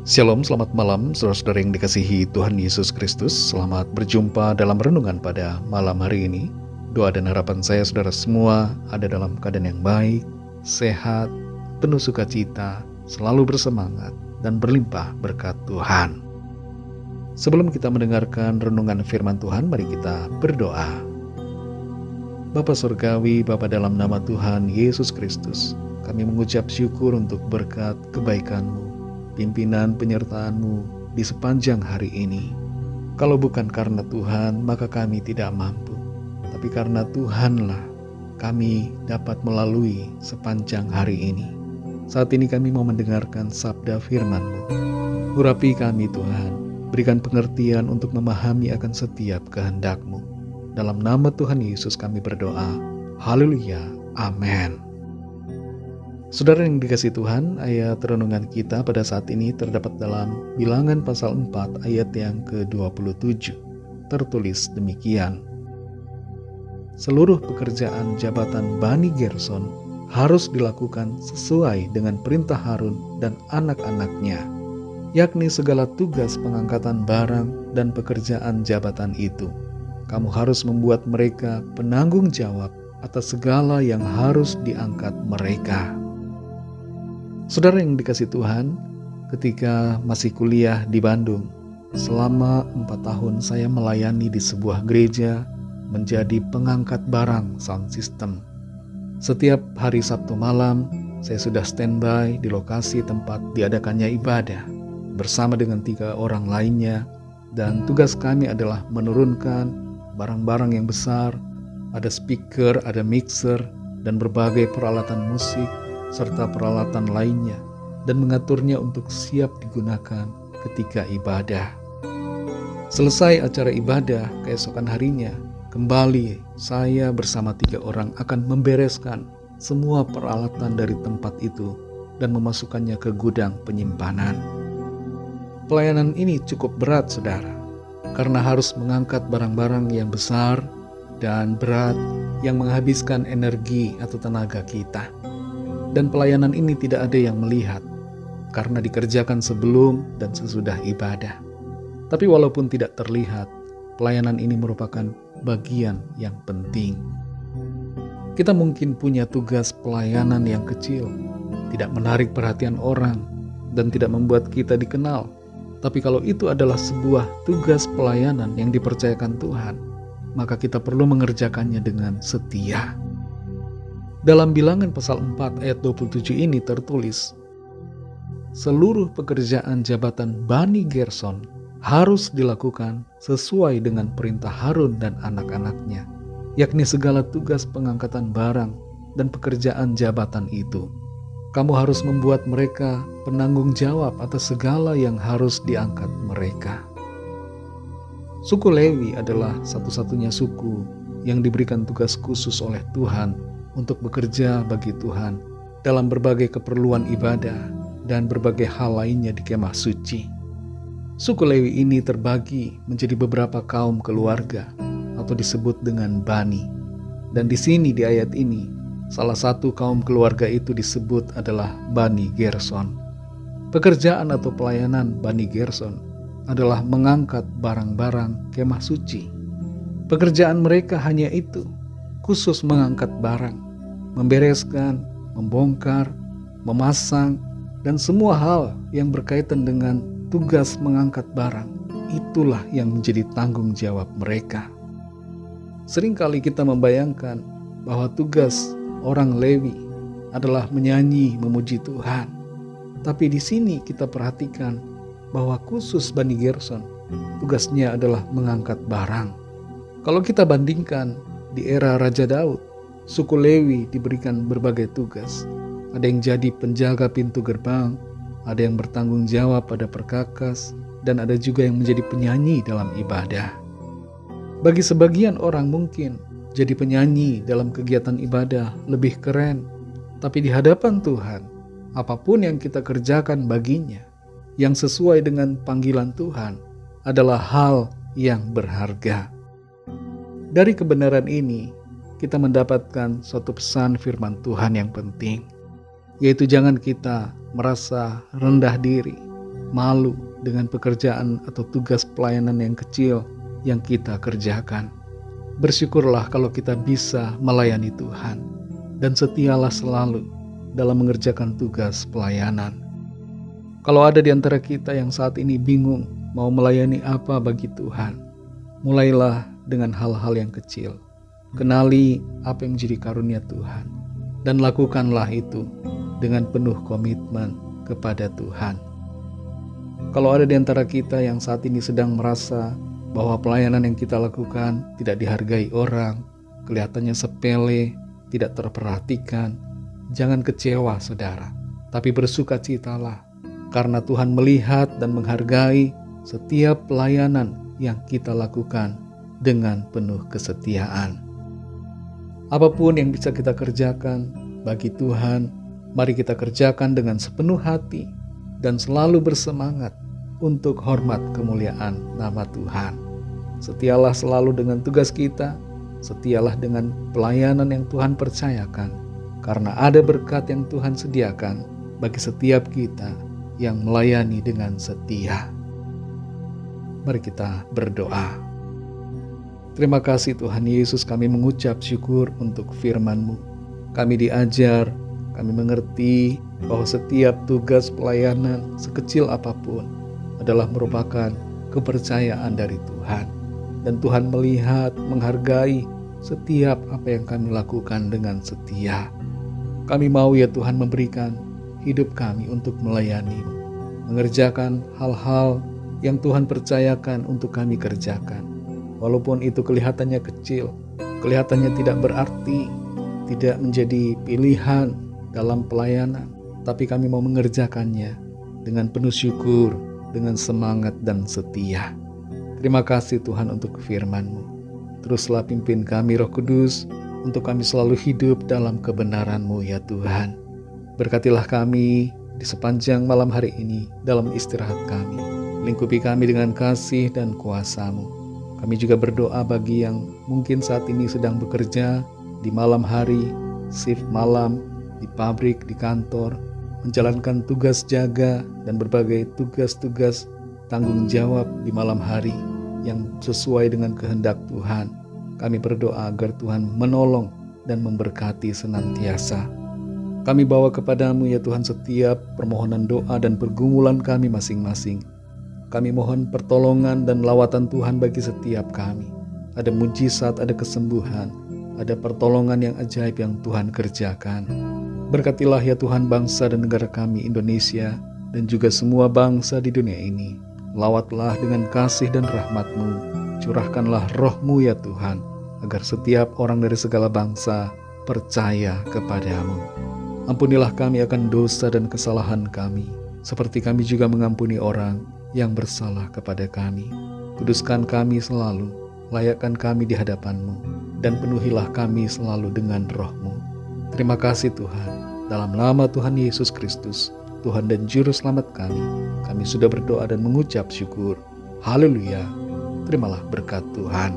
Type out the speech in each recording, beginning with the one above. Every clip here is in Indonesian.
Shalom, selamat malam saudara-saudara yang dikasihi Tuhan Yesus Kristus. Selamat berjumpa dalam renungan pada malam hari ini. Doa dan harapan saya saudara semua ada dalam keadaan yang baik, sehat, penuh sukacita, selalu bersemangat, dan berlimpah berkat Tuhan. Sebelum kita mendengarkan renungan firman Tuhan, mari kita berdoa. Bapa Surgawi, Bapa dalam nama Tuhan Yesus Kristus, kami mengucap syukur untuk berkat kebaikan-Mu, pimpinan penyertaan-Mu di sepanjang hari ini. Kalau bukan karena Tuhan, maka kami tidak mampu. Tapi karena Tuhanlah kami dapat melalui sepanjang hari ini. Saat ini kami mau mendengarkan sabda firman-Mu. Urapi kami Tuhan, berikan pengertian untuk memahami akan setiap kehendak-Mu. Dalam nama Tuhan Yesus kami berdoa. Haleluya. Amin. Saudara yang dikasihi Tuhan, ayat renungan kita pada saat ini terdapat dalam Bilangan pasal 4 ayat yang ke-27. Tertulis demikian. Seluruh pekerjaan jabatan Bani Gerson harus dilakukan sesuai dengan perintah Harun dan anak-anaknya, yakni segala tugas pengangkatan barang dan pekerjaan jabatan itu. Kamu harus membuat mereka penanggung jawab atas segala yang harus diangkat mereka. Saudara yang dikasihi Tuhan, ketika masih kuliah di Bandung, selama 4 tahun saya melayani di sebuah gereja menjadi pengangkat barang sound system. Setiap hari Sabtu malam, saya sudah standby di lokasi tempat diadakannya ibadah bersama dengan 3 orang lainnya, dan tugas kami adalah menurunkan barang-barang yang besar, ada speaker, ada mixer, dan berbagai peralatan musik, serta peralatan lainnya, dan mengaturnya untuk siap digunakan ketika ibadah. Selesai acara ibadah, keesokan harinya, kembali saya bersama 3 orang akan membereskan semua peralatan dari tempat itu dan memasukkannya ke gudang penyimpanan. Pelayanan ini cukup berat, saudara, karena harus mengangkat barang-barang yang besar dan berat yang menghabiskan energi atau tenaga kita. Dan pelayanan ini tidak ada yang melihat, karena dikerjakan sebelum dan sesudah ibadah. Tapi walaupun tidak terlihat, pelayanan ini merupakan bagian yang penting. Kita mungkin punya tugas pelayanan yang kecil, tidak menarik perhatian orang, dan tidak membuat kita dikenal. Tapi kalau itu adalah sebuah tugas pelayanan yang dipercayakan Tuhan, maka kita perlu mengerjakannya dengan setia. Dalam Bilangan pasal 4 ayat 27 ini tertulis, seluruh pekerjaan jabatan Bani Gerson harus dilakukan sesuai dengan perintah Harun dan anak-anaknya, yakni segala tugas pengangkatan barang dan pekerjaan jabatan itu. Kamu harus membuat mereka penanggung jawab atas segala yang harus diangkat mereka. Suku Lewi adalah satu-satunya suku yang diberikan tugas khusus oleh Tuhan untuk bekerja bagi Tuhan dalam berbagai keperluan ibadah dan berbagai hal lainnya di kemah suci. Suku Lewi ini terbagi menjadi beberapa kaum keluarga atau disebut dengan Bani. Dan di sini di ayat ini, salah satu kaum keluarga itu disebut adalah Bani Gerson. Pekerjaan atau pelayanan Bani Gerson adalah mengangkat barang-barang kemah suci. Pekerjaan mereka hanya itu, khusus mengangkat barang, membereskan, membongkar, memasang, dan semua hal yang berkaitan dengan tugas mengangkat barang. Itulah yang menjadi tanggung jawab mereka. Seringkali kita membayangkan bahwa tugas orang Lewi adalah menyanyi memuji Tuhan. Tapi di sini kita perhatikan bahwa khusus Bani Gerson, tugasnya adalah mengangkat barang. Kalau kita bandingkan di era Raja Daud, suku Lewi diberikan berbagai tugas. Ada yang jadi penjaga pintu gerbang, ada yang bertanggung jawab pada perkakas, dan ada juga yang menjadi penyanyi dalam ibadah. Bagi sebagian orang mungkin jadi penyanyi dalam kegiatan ibadah lebih keren, tapi di hadapan Tuhan, apapun yang kita kerjakan baginya, yang sesuai dengan panggilan Tuhan, adalah hal yang berharga. Dari kebenaran ini, kita mendapatkan suatu pesan firman Tuhan yang penting, yaitu jangan kita merasa rendah diri, malu dengan pekerjaan atau tugas pelayanan yang kecil yang kita kerjakan. Bersyukurlah kalau kita bisa melayani Tuhan, dan setialah selalu dalam mengerjakan tugas pelayanan. Kalau ada di antara kita yang saat ini bingung mau melayani apa bagi Tuhan, mulailah dengan hal-hal yang kecil. Kenali apa yang menjadi karunia Tuhan, dan lakukanlah itu dengan penuh komitmen kepada Tuhan. Kalau ada di antara kita yang saat ini sedang merasa bahwa pelayanan yang kita lakukan tidak dihargai orang, kelihatannya sepele, tidak terperhatikan, jangan kecewa saudara, tapi bersukacitalah karena Tuhan melihat dan menghargai setiap pelayanan yang kita lakukan dengan penuh kesetiaan. Apapun yang bisa kita kerjakan bagi Tuhan, mari kita kerjakan dengan sepenuh hati dan selalu bersemangat untuk hormat kemuliaan nama Tuhan. Setialah selalu dengan tugas kita, setialah dengan pelayanan yang Tuhan percayakan, karena ada berkat yang Tuhan sediakan bagi setiap kita yang melayani dengan setia. Mari kita berdoa. Terima kasih Tuhan Yesus, kami mengucap syukur untuk firman-Mu. Kami diajar, kami mengerti bahwa setiap tugas pelayanan sekecil apapun adalah merupakan kepercayaan dari Tuhan. Dan Tuhan melihat, menghargai setiap apa yang kami lakukan dengan setia. Kami mau ya Tuhan memberikan hidup kami untuk melayani-Mu, mengerjakan hal-hal yang Tuhan percayakan untuk kami kerjakan. Walaupun itu kelihatannya kecil, kelihatannya tidak berarti, tidak menjadi pilihan dalam pelayanan, tapi kami mau mengerjakannya dengan penuh syukur, dengan semangat dan setia. Terima kasih Tuhan untuk firman-Mu. Teruslah pimpin kami Roh Kudus, untuk kami selalu hidup dalam kebenaran-Mu ya Tuhan. Berkatilah kami di sepanjang malam hari ini dalam istirahat kami. Lingkupi kami dengan kasih dan kuasa-Mu. Kami juga berdoa bagi yang mungkin saat ini sedang bekerja di malam hari, shift malam, di pabrik, di kantor, menjalankan tugas jaga dan berbagai tugas-tugas tanggung jawab di malam hari yang sesuai dengan kehendak Tuhan. Kami berdoa agar Tuhan menolong dan memberkati senantiasa. Kami bawa kepadamu ya Tuhan setiap permohonan doa dan pergumulan kami masing-masing. Kami mohon pertolongan dan lawatan Tuhan bagi setiap kami. Ada mujizat, ada kesembuhan, ada pertolongan yang ajaib yang Tuhan kerjakan. Berkatilah ya Tuhan bangsa dan negara kami Indonesia dan juga semua bangsa di dunia ini. Lawatlah dengan kasih dan rahmat-Mu. Curahkanlah roh-Mu ya Tuhan, agar setiap orang dari segala bangsa percaya kepadamu. Ampunilah kami akan dosa dan kesalahan kami, seperti kami juga mengampuni orang yang bersalah kepada kami. Kuduskan kami selalu, layakkan kami di hadapan-Mu, dan penuhilah kami selalu dengan roh-Mu. Terima kasih Tuhan, dalam nama Tuhan Yesus Kristus, Tuhan dan Juru Selamat kami sudah berdoa dan mengucap syukur. Haleluya. Terimalah berkat Tuhan.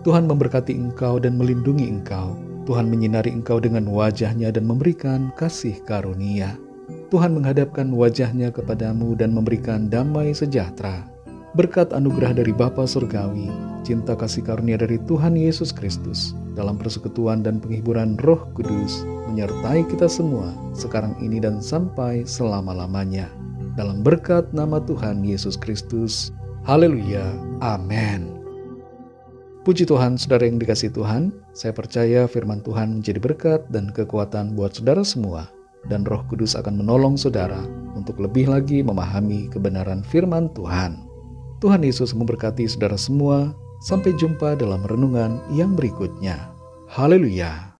Tuhan memberkati engkau dan melindungi engkau. Tuhan menyinari engkau dengan wajah-Nya dan memberikan kasih karunia. Tuhan menghadapkan wajah-Nya kepadamu dan memberikan damai sejahtera. Berkat anugerah dari Bapa Surgawi, cinta kasih karunia dari Tuhan Yesus Kristus, dalam persekutuan dan penghiburan Roh Kudus, menyertai kita semua sekarang ini dan sampai selama-lamanya. Dalam berkat nama Tuhan Yesus Kristus. Haleluya. Amin. Puji Tuhan, saudara yang dikasihi Tuhan, saya percaya firman Tuhan menjadi berkat dan kekuatan buat saudara semua, dan Roh Kudus akan menolong saudara untuk lebih lagi memahami kebenaran firman Tuhan. Tuhan Yesus memberkati saudara semua. Sampai jumpa dalam renungan yang berikutnya. Haleluya.